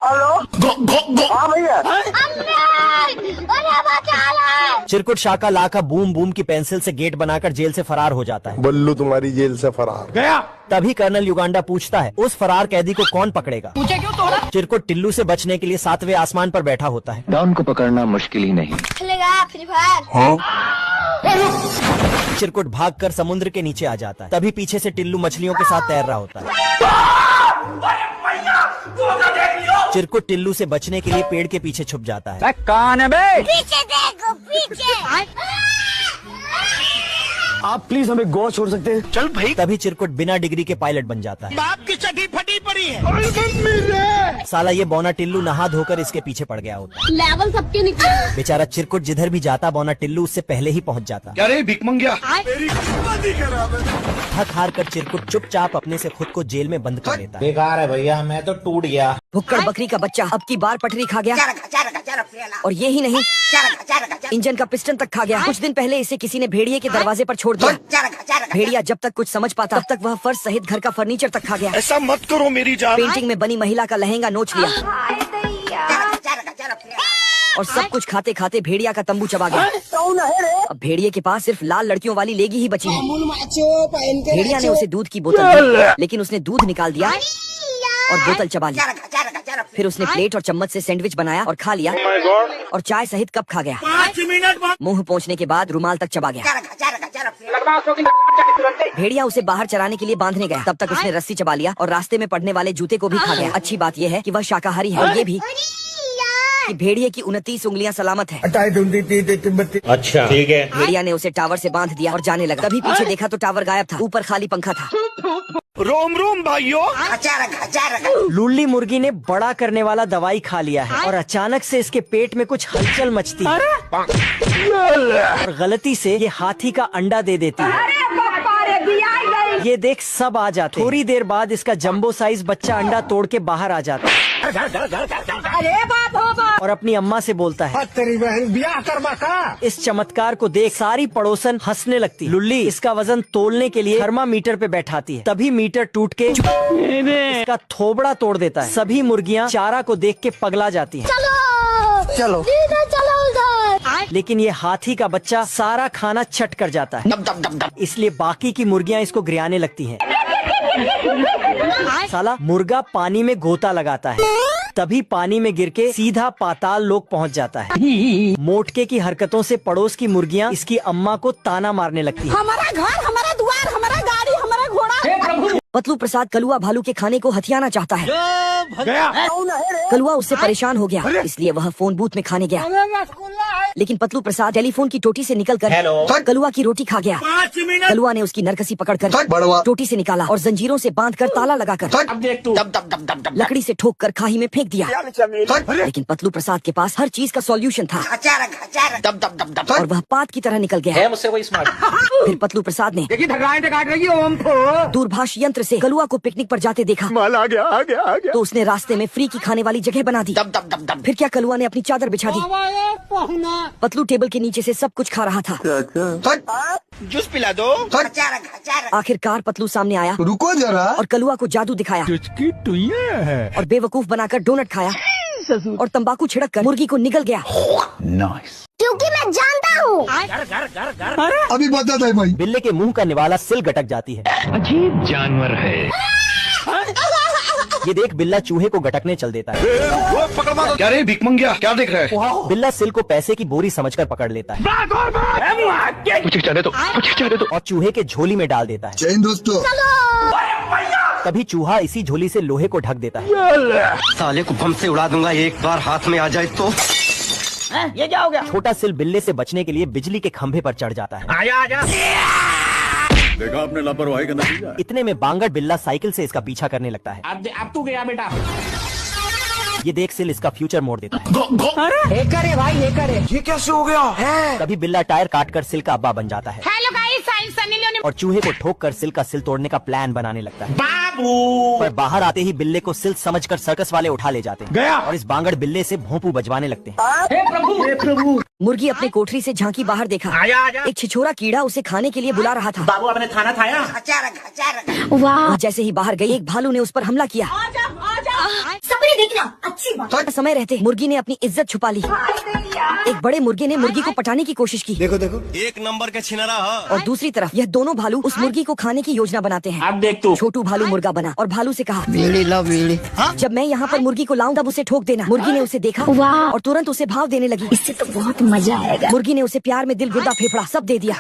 Hello हाँ भैया। चिरकुट शाका Laka boom boom की पेंसिल से गेट बनाकर जेल से फरार हो जाता है। बल्लू तुम्हारी जेल से फरार गया। तभी कर्नल युगांडा पूछता है उस फरार कैदी को कौन पकड़ेगा। पूछे क्यों तोड़ा? चिरकुट टिल्लू से बचने के लिए 7वें आसमान पर बैठा होता है। डॉन को पकड़ना मुश्किल ही नहीं। खेलेगा फ्री फायर। चिरकुट भागकर समुद्र के नीचे आ जाता है। तभी पीछे से टिल्लू मछलियों के साथ तैर रहा होता है। चिरकुट टिल्लू से बचने के लिए पेड़ के पीछे छुप जाता है। कौन है बे? पीछे देखो पीछे। आप प्लीज हमें गोवा छोड़ सकते हैं? चल भाई। तभी चिरकुट बिना डिग्री के पायलट बन जाता है। बाप की चड्डी फटी पड़ी है। साला ये बौना टिल्लू नहा धोकर इसके पीछे पड़ गया होता है। लेवल सबके निकले। बेचारा चिरकुट जिधर भी जाता बौना टिल्लू उससे पहले ही पहुंच जाता। क्या रे भिख मंगिया? थक हार कर चिरकुट चुपचाप अपने से खुद को जेल में बंद कर लेता है। बेकार है भैया, मैं तो टूट गया। भुक्कड़ बकरी का बच्चा अब की बार पटरी खा गया। और ये ही नहीं, इंजन का पिस्टन तक खा गया। कुछ दिन पहले इसे किसी ने भेड़िए के दरवाजे पर छोड़ दिया। भेड़िया जब तक कुछ समझ पाता तब तक वह फर्श सहित घर का फर्नीचर तक खा गया। ऐसा मत करो मेरी जान। पेंटिंग में बनी महिला का लहंगा नोच लिया और सब कुछ खाते खाते भेड़िया का तंबू चबा गया। अब भेड़िए के पास सिर्फ लाल लड़कियों वाली लेगी ही बची है। भेड़िया ने उसे दूध की बोतल दी, लेकिन उसने दूध निकाल दिया और बोतल चबा ली। फिर उसने प्लेट और चम्मच से सैंडविच बनाया और खा लिया और चाय सहित कप खा गया। 5 मिनट मुंह पहुंचने के बाद रुमाल तक चबा गया। भेड़िया उसे बाहर चराने के लिए बांधने गया। तब तक उसने रस्सी चबा लिया और रास्ते में पड़ने वाले जूते को भी खा गया। अच्छी बात यह है कि वह शाकाहारी है और ये भी कि भेड़िए की 29 उंगलियां सलामत है। अच्छा ठीक है। भेड़िया ने उसे टावर से बांध दिया और जाने लगा। तभी पीछे देखा तो टावर गायब था, ऊपर खाली पंखा था। रोम रोम भाइयों। लुल्ली मुर्गी ने बड़ा करने वाला दवाई खा लिया है और अचानक से इसके पेट में कुछ हलचल मचती है और गलती से ये हाथी का अंडा दे देती है। ये देख सब आ जाते। थोड़ी देर बाद इसका जंबो साइज बच्चा अंडा तोड़ के बाहर आ जाता है और अपनी अम्मा से बोलता है तेरी बहन ब्याह करवा का। इस चमत्कार को देख सारी पड़ोसन हंसने लगती। लुल्ली इसका वजन तोलने के लिए थर्मामीटर पे बैठाती है। तभी मीटर टूट के इसका थोबड़ा तोड़ देता है। सभी मुर्गियाँ चारा को देख के पगला जाती हैं। चलो उधर। लेकिन ये हाथी का बच्चा सारा खाना चट कर जाता है, इसलिए बाकी की मुर्गियाँ इसको गिराने लगती हैं। साला मुर्गा पानी में गोता लगाता है, तभी पानी में गिर के सीधा पाताल लोक पहुंच जाता है। मोटके की हरकतों से पड़ोस की मुर्गियाँ इसकी अम्मा को ताना मारने लगती हैं। हमारा घर, हमारा द्वार, हमारा गाड़ी, हमारा घोड़ा। पतलू प्रसाद कलुआ भालू के खाने को हथियाना चाहता है। गया। कलुआ उससे परेशान हो गया, इसलिए वह फोन बूथ में खाने गया। लेकिन पतलू प्रसाद टेलीफोन की टोटी से निकलकर कलुआ की रोटी खा गया। 5 मिनट। कलुआ ने उसकी नरकसी पकड़कर टोटी से निकाला और जंजीरों से बांधकर ताला लगाकर अब देख तू। लकड़ी से ठोक कर खाही में फेंक दिया। लेकिन पतलू प्रसाद के पास हर चीज का सॉल्यूशन था और वह पात की तरह निकल गया। मुझसे कोई स्मार्ट। फिर पतलू प्रसाद ने देखिए ठगराएं काट रही है हमको। दूरभाष यंत्र से कलुआ को पिकनिक पर जाते देखा माल आ गया, आ गया, आ गया। तो उसने रास्ते में फ्री की खाने वाली जगह बना दी। फिर क्या कलुआ ने अपनी चादर बिछा दी। पतलू टेबल के नीचे से सब कुछ खा रहा था। जूस पिला दो। आखिरकार पतलू सामने आया रुको जरा और कलुआ को जादू दिखाया और बेवकूफ बनाकर डोनट खाया और तंबाकू छिड़क कर मुर्गी को निगल गया। क्योंकि मैं जानता हूँ। अभी बताता है भाई। बिल्ले के मुंह का निवाला सिल गटक जाती है। अजीब जानवर है। ये देख बिल्ला चूहे को गटकने चल देता है। क्या रे भिख मंगिया, क्या देख रहा है? बिल्ला सिल को पैसे की बोरी समझकर पकड़ लेता है और चूहे के झोली में डाल देता है। जय हिंद दोस्तों। तभी चूहा इसी झोली से लोहे को ढक देता है। साले को बम से उड़ा दूंगा, एक बार हाथ में आ जाए तो। ये क्या हो गया? छोटा सिल बिल्ले से बचने के लिए बिजली के खंभे पर चढ़ जाता है। आजा। देखा आपने लापरवाही का नतीजा। इतने में बांगड़ बिल्ला साइकिल से इसका पीछा करने लगता है। अब तू गया बेटा। ये देख सिल इसका फ्यूचर मोड़ देता है। हैकर है भाई, हैकर है। ये कैसे हो गया है? तभी बिल्ला टायर काटकर सिल का अब्बा बन जाता है hello guys, I am Sunny Leone. और चूहे को ठोक कर सिल का सिल तोड़ने का प्लान बनाने लगता है। बाबू। पर बाहर आते ही बिल्ले को सिल समझकर सर्कस वाले उठा ले जाते हैं गया। और इस बांगड़ बिल्ले से भोंपू बजवाने लगते हैं। हे प्रभु। मुर्गी अपनी कोठरी से झांकी बाहर देखा। आजा। एक छिछोरा कीड़ा उसे खाने के लिए बुला रहा था। बाबू आपने खाना खाया? वाह, जैसे ही बाहर गई एक भालू ने उस पर हमला किया। सब बराबरी देखना अच्छी बात। समय रहते मुर्गी ने अपनी इज्जत छुपा ली। एक बड़े मुर्गे ने मुर्गी को पटाने की कोशिश की देखो देखो एक नंबर का छिनरा। और दूसरी तरफ यह दोनों भालू उस मुर्गी को खाने की योजना बनाते हैं। अब देख तू। छोटू भालू मुर्गा बना और भालू से कहा, बीड़ी ला बीड़ी। जब मैं यहाँ पर मुर्गी को लाऊं तब उसे ठोक देना। मुर्गी ने उसे देखा और तुरंत उसे भाव देने लगी। इससे तो बहुत मजा आएगा। मुर्गी ने उसे प्यार में दिल, गुर्दा, फेफड़ा सब दे दिया।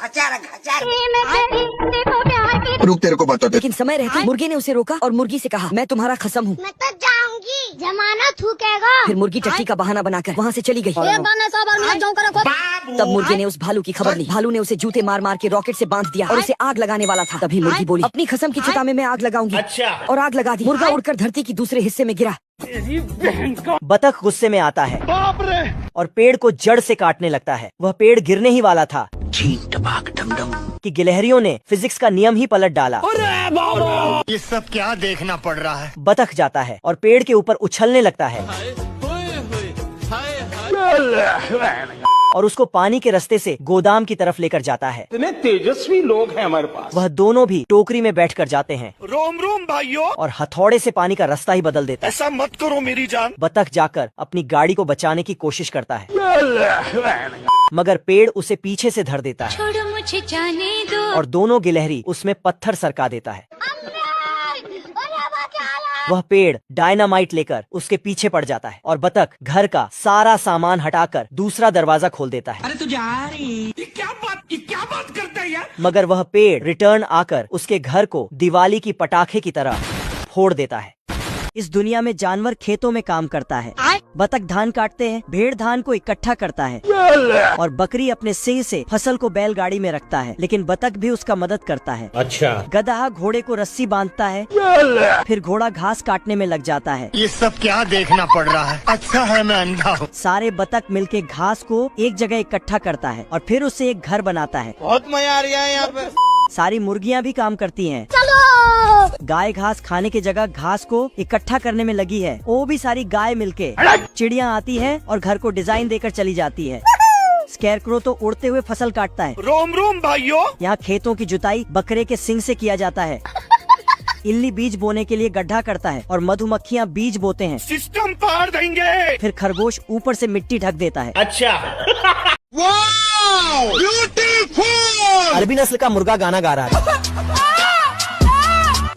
रुक, तेरे को बताते। लेकिन समय रहते मुर्गी ने उसे रोका और मुर्गी से कहा, मैं तुम्हारा कसम हूँ। मैं तो जाऊंगी, जमानत थूकेगा। फिर मुर्गी टट्टी का बहाना बनाकर वहाँ से चली गई। तब मुर्गे ने उस भालू की खबर ली। भालू ने उसे जूते मार मार के रॉकेट से बांध दिया और उसे आग लगाने वाला था। तभी मुर्गी बोली, अपनी कसम की चिता में मैं आग लगाऊंगी। अच्छा। और आग लगा दी। मुर्गा उड़कर धरती की दूसरे हिस्से में गिरा। बतख गुस्से में आता है और पेड़ को जड़ से काटने लगता है। वह पेड़ गिरने ही वाला था कि गिलहरियों ने फिजिक्स का नियम ही पलट डाला। ये सब क्या देखना पड़ रहा है। बतख जाता है और पेड़ के ऊपर उछलने लगता है और उसको पानी के रास्ते से गोदाम की तरफ लेकर जाता है। इतने तेजस्वी लोग हैं हमारे पास। वह दोनों भी टोकरी में बैठकर जाते हैं रोम रोम भाइयों, और हथौड़े से पानी का रास्ता ही बदल देता है। ऐसा मत करो मेरी जान। बतख जाकर अपनी गाड़ी को बचाने की कोशिश करता है मगर पेड़ उसे पीछे से धर देता है छोड़ो मुझे जाने दो। और दोनों गिलहरी उसमें पत्थर सरका देता है। वह पेड़ डायनामाइट लेकर उसके पीछे पड़ जाता है और बतख घर का सारा सामान हटाकर दूसरा दरवाजा खोल देता है। अरे तू जा रही। ये क्या बात करता है यार। मगर वह पेड़ रिटर्न आकर उसके घर को दिवाली की पटाखे की तरह फोड़ देता है। इस दुनिया में जानवर खेतों में काम करता है। बतख धान काटते हैं, भेड़ धान को इकट्ठा करता है और बकरी अपने सिंह से फसल को बैलगाड़ी में रखता है। लेकिन बतख भी उसका मदद करता है। अच्छा। गधा घोड़े को रस्सी बांधता है, फिर घोड़ा घास काटने में लग जाता है। ये सब क्या देखना पड़ रहा है। अच्छा है मैं अंधा हूँ। सारे बतख मिलके घास को एक जगह इकट्ठा करता है और फिर उससे एक घर बनाता है। बहुत मजा आ रहा है यहाँ पे। सारी मुर्गियाँ भी काम करती हैं। गाय घास खाने की जगह घास को इकट्ठा करने में लगी है। वो भी सारी गाय मिलके। चिड़िया आती है और घर को डिजाइन देकर चली जाती है। स्कैरक्रो तो उड़ते हुए फसल काटता है। रोम रोम भाइयों। यहाँ खेतों की जुताई बकरे के सिंग से किया जाता है। इल्ली बीज बोने के लिए गड्ढा करता है और मधुमक्खियाँ बीज बोते हैं। सिस्टम पार देंगे। फिर खरगोश ऊपर से मिट्टी ढक देता है। अच्छा। अरबी नस्ल का मुर्गा गाना गा रहा था।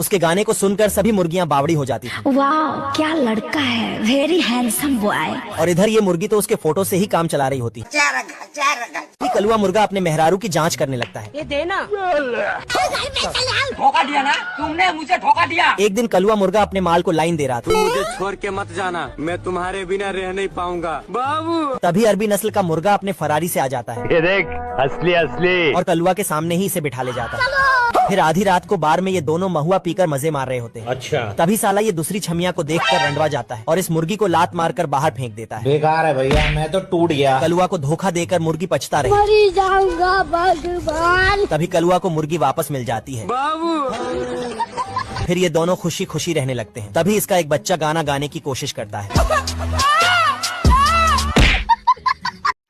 उसके गाने को सुनकर सभी मुर्गियां बावड़ी हो जाती थी। वाह क्या लड़का है, वेरी हैंडसम बॉय। और इधर ये मुर्गी तो उसके फोटो से ही काम चला रही होती। कलुआ मुर्गा अपने मेहरारू की जांच करने लगता है। ये देना। धोखा दिया ना तुमने, मुझे धोखा दिया। एक दिन कलुआ मुर्गा अपने माल को लाइन दे रहा था। मुझे छोड़ के मत जाना, मैं तुम्हारे बिना रह नहीं पाऊंगा बाबू। तभी अरबी नस्ल का मुर्गा अपने फरारी से आ जाता है। ये देख, असली असली। और कलुआ के सामने ही इसे बिठा ले जाता है। फिर आधी रात को बार में ये दोनों महुआ पीकर मजे मार रहे होते हैं। अच्छा। तभी साला ये दूसरी छमिया को देखकर रंडवा जाता है और इस मुर्गी को लात मारकर बाहर फेंक देता है। बेकार है भैया, मैं तो टूट गया। कलुआ को धोखा देकर मुर्गी पछता रही। मरी जाऊंगा भगवान। तभी कलुआ को मुर्गी वापस मिल जाती है। बाबू फिर ये दोनों खुशी खुशी रहने लगते हैं। तभी इसका एक बच्चा गाना गाने की कोशिश करता है।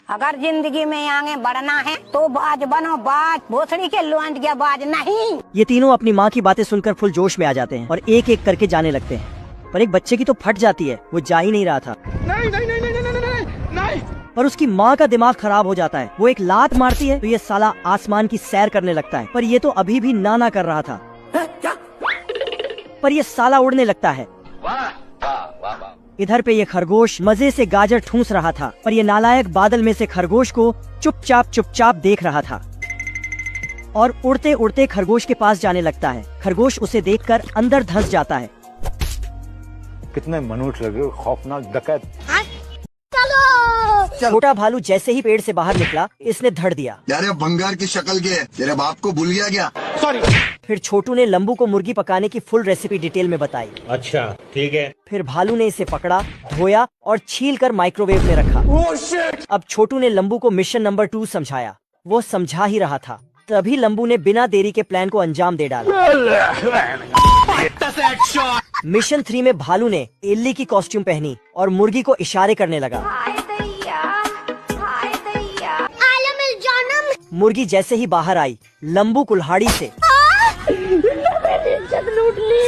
अगर जिंदगी में आगे बढ़ना है तो बाज बनो, बाज। भोसड़ी के लौंडिया बाज नहीं। ये तीनों अपनी माँ की बातें सुनकर फुल जोश में आ जाते हैं और एक एक करके जाने लगते हैं। पर एक बच्चे की तो फट जाती है, वो जा ही नहीं रहा था। नहीं नहीं नहीं नहीं नहीं नहीं नहीं। पर उसकी माँ का दिमाग खराब हो जाता है। वो एक लात मारती है तो ये साला आसमान की सैर करने लगता है। पर ये तो अभी भी नाना कर रहा था। पर ये साला उड़ने लगता है। इधर पे ये खरगोश मजे से गाजर ठूंस रहा था। पर ये नालायक बादल में से खरगोश को चुपचाप देख रहा था और उड़ते उड़ते खरगोश के पास जाने लगता है। खरगोश उसे देखकर अंदर धंस जाता है। कितने मनुष्य लगे, खौफनाक डकैत। छोटा भालू जैसे ही पेड़ से बाहर निकला, इसने धड़ दिया। यार बंगार की शक्ल के तेरे बाप को भूल गया क्या? सॉरी। फिर छोटू ने लंबू को मुर्गी पकाने की फुल रेसिपी डिटेल में बताई। अच्छा ठीक है। फिर भालू ने इसे पकड़ा, धोया और छील कर माइक्रोवेव में रखा। अब छोटू ने लंबू को मिशन नंबर 2 समझाया। वो समझा ही रहा था, तभी लंबू ने बिना देरी के प्लान को अंजाम दे डाला। मिशन 3 में भालू ने इल्ली की कॉस्ट्यूम पहनी और मुर्गी को इशारे करने लगा। मुर्गी जैसे ही बाहर आई, लंबू कुल्हाड़ी से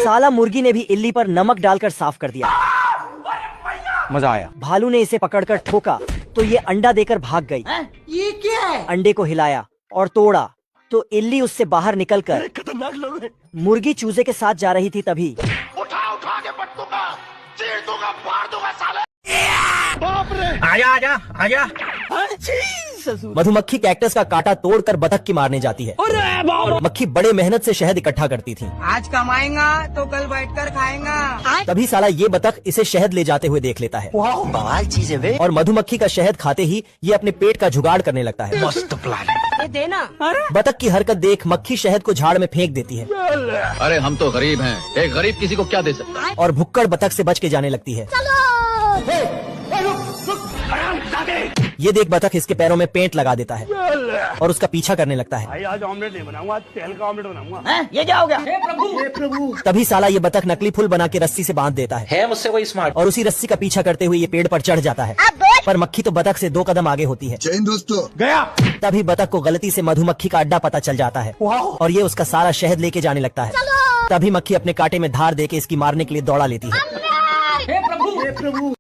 साला मुर्गी ने भी इल्ली पर नमक डालकर साफ कर दिया। मजा आया। भालू ने इसे पकड़कर ठोका तो ये अंडा देकर भाग गई। ये क्या है? अंडे को हिलाया और तोड़ा तो इल्ली उससे बाहर निकलकर खतरनाक लोग हैं। मुर्गी चूजे के साथ जा रही थी। तभी उठा के पट दूंगा, चीर दूंगा, फाड़ दूंगा साले। आजा आजा आजा। मधुमक्खी कैक्टस का कांटा तोड़कर बतख की मारने जाती है। मक्खी बड़े मेहनत से शहद इकट्ठा करती थी। आज कमाएगा तो कल बैठकर खाएगा। तभी साला ये बतख इसे शहद ले जाते हुए देख लेता है। बवाल चीज है वे। और मधुमक्खी का शहद खाते ही ये अपने पेट का जुगाड़ करने लगता है। मस्त प्लान है। ये देना। बतख की हरकत देख मक्खी शहद को झाड़ में फेंक देती है अरे हम तो गरीब हैं, एक गरीब किसी को क्या दे सकता है। और भुक्कड़ बतख से बच के जाने लगती है। ये देख बतख इसके पैरों में पेंट लगा देता है और उसका पीछा करने लगता है। भाई आज ऑमलेट नहीं बनाऊंगा, आज तेल का ऑमलेट बनाऊंगा। ये क्या हो गया? हे प्रभु। तभी साला ये बतख नकली फूल बना के रस्सी से बांध देता है मुझसे कोई स्मार्ट। और उसी रस्सी का पीछा करते हुए ये पेड़ पर चढ़ जाता है। पर मक्खी तो बतख से 2 कदम आगे होती है। चैन दोस्तों गया। तभी बतख को गलती से मधुमक्खी का अड्डा पता चल जाता है और ये उसका सारा शहद लेके जाने लगता है। तभी मक्खी अपने कांटे में धार देके इसकी मारने के लिए दौड़ा लेती है। हे प्रभु।